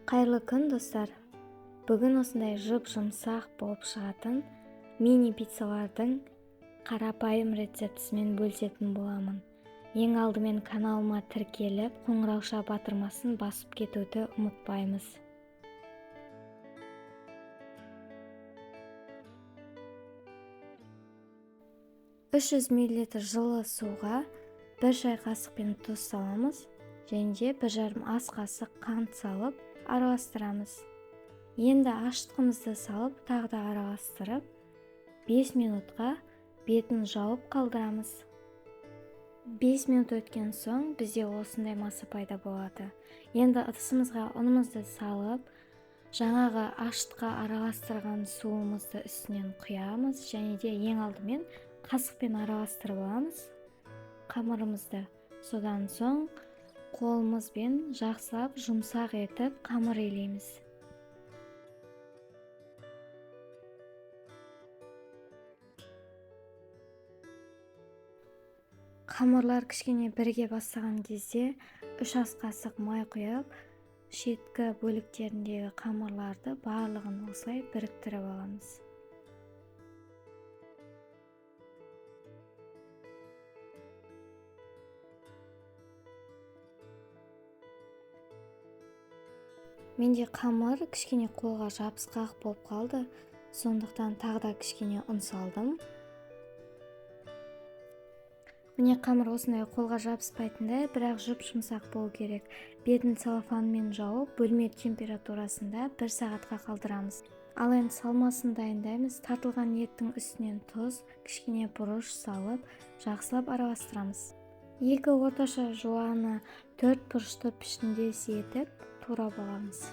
Қайырлы күн, достар. Бүгін осындай жұмсақ болып шығатын мини пиццалардың қарапайым рецептісімен бөлісетін боламын. Ең алдымен каналыма тіркеліп, қоңырауша батырмасын басып кетуді ұмытпаймыз. мл жылы суға 1 шай қасықпен тұз саламыз, және 1,5 ас қасық қант салып араластырамыз. Енді ашытқымызды салып, тағы да араластырып, 5 минутқа бетін жауып қалдырамыз. 5 минут өткен соң бізде осындай маса пайда болады. Енді ыдысымызға ұнымызды салып, жаңағы ашытқа араластырған суымызды үстінен құямыз, және де ең алдымен қасықпен араластырып аламыз қамырымызды. Содан соң қолымызбен жақсылап жұмсақ етіп қамыр илейміз. Қамырлар кішкене бірге бастаған кезде 3 ас қасық май құйып, шеткі бөліктеріндегі қамырларды барлығын осылай біріктіріп аламыз. Менде қамыр кішкене қолға жабысқақ болып қалды, сондықтан тағы да кішкене ұн салдым. Міне қамыр осындай қолға жабыспайтындай, бірақ жұмсақ болу керек. Бетін целлофанмен жауып, бөлме температурасында 1 сағатқа қалдырамыз. Ал енді салмасын дайындаймыз. Тартылған еттің үстінен тұз, кішкене бұрыш салып, жақсылап араластырамыз. 2 орташа жуаны 4 бұрышты пішіндес етіп турап аламыз.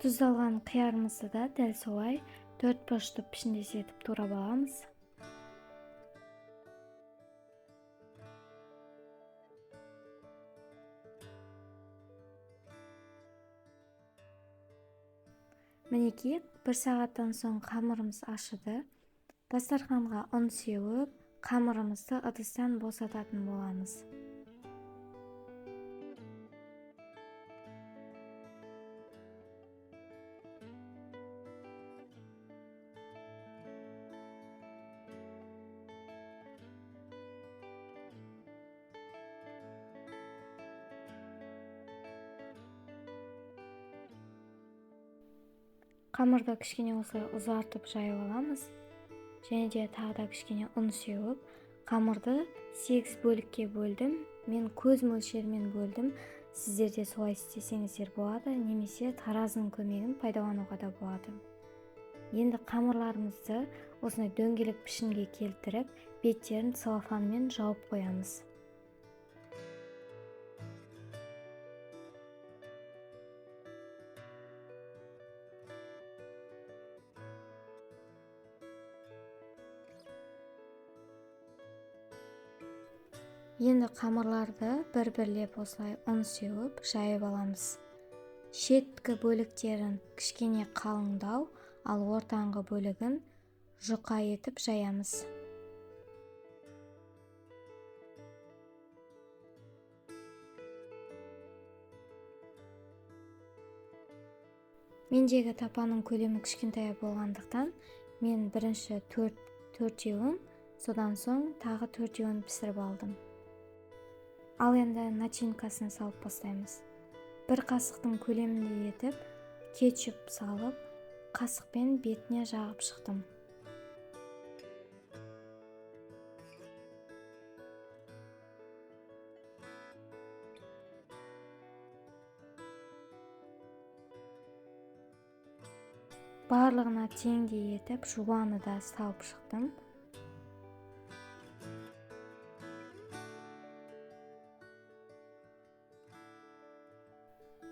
Тұздалған қиярымызды да дәл солай 4 бұрышты пішіндес етіп турап аламыз. Мінекей, 1 сағаттан соң қамырымыз ашыды. Дастарханға ұн сеуіп, қамырымызды ыдыстан босататын боламыз. Қамырды кішкене осылай ұзартып жайып аламыз. Және де тағы да кішкене ұн сеуіп, қамырды 8 бөлікке бөлдім. Мен көз мөлшерімен бөлдім. Сіздер де солай істесеңіздер болады, немесе таразының көмегін пайдалануға да болады. Енді қамырларымызды осындай дөңгелек пішінге келтіріп, беттерін целлофанмен жауып қоямыз. Енді қамырларды бір-бірлеп осылай ұн сеуіп, жайып аламыз. Шеткі бөліктерін кішкене қалыңдау, ал ортаңғы бөлігін жұқа етіп жаямыз. Мендегі тапаның көлемі кішкентай болғандықтан, мен бірінші 4-еуін, содан соң тағы 4-еуін пісіріп алдым. Ал енді начинкасын салып бастаймыз. 1 қасықтың көлемінде етіп, кетчуп салып, қасықпен бетіне жағып шықтым. Барлығына теңдей етіп, жуаны да салып шықтым.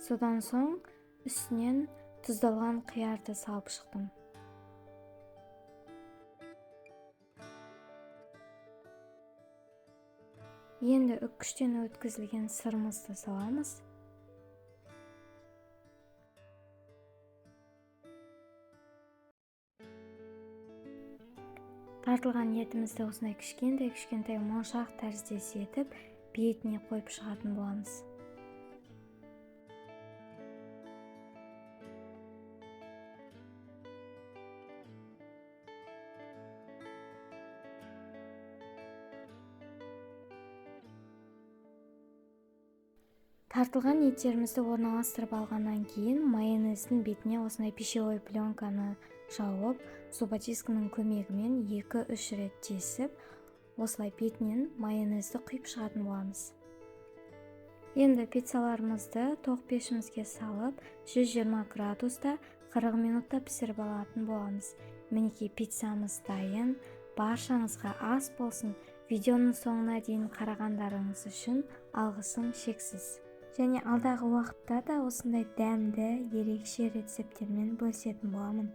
Содан соң үстінен тұздалған қиярды салып шықтым. Енді үккіштен өткізілген сырымызды саламыз. Тартылған етімізді осындай кішкентай моншақ тәріздес етіп бетіне қойып шығатын боламыз. Тартылған еттерімізді орналастырып алғаннан кейін майонездің бетіне осындай пищевой пленканы жауып, зубочистканың көмегімен 2-3 рет тесіп, осылай бетінен майонезді құйып шығатын боламыз. Енді пиццаларымызды тоқ пешімізге салып, 120 градуста 40 минутта пісіріп алатын боламыз. Мінекей пиццамыз дайын. Баршаңызға ас болсын. Видеоның соңына дейін қарағандарыңыз үшін алғысым шексіз. Және алдағы уақытта да осындай дәмді, ерекше рецепттермен бөлісетін боламын.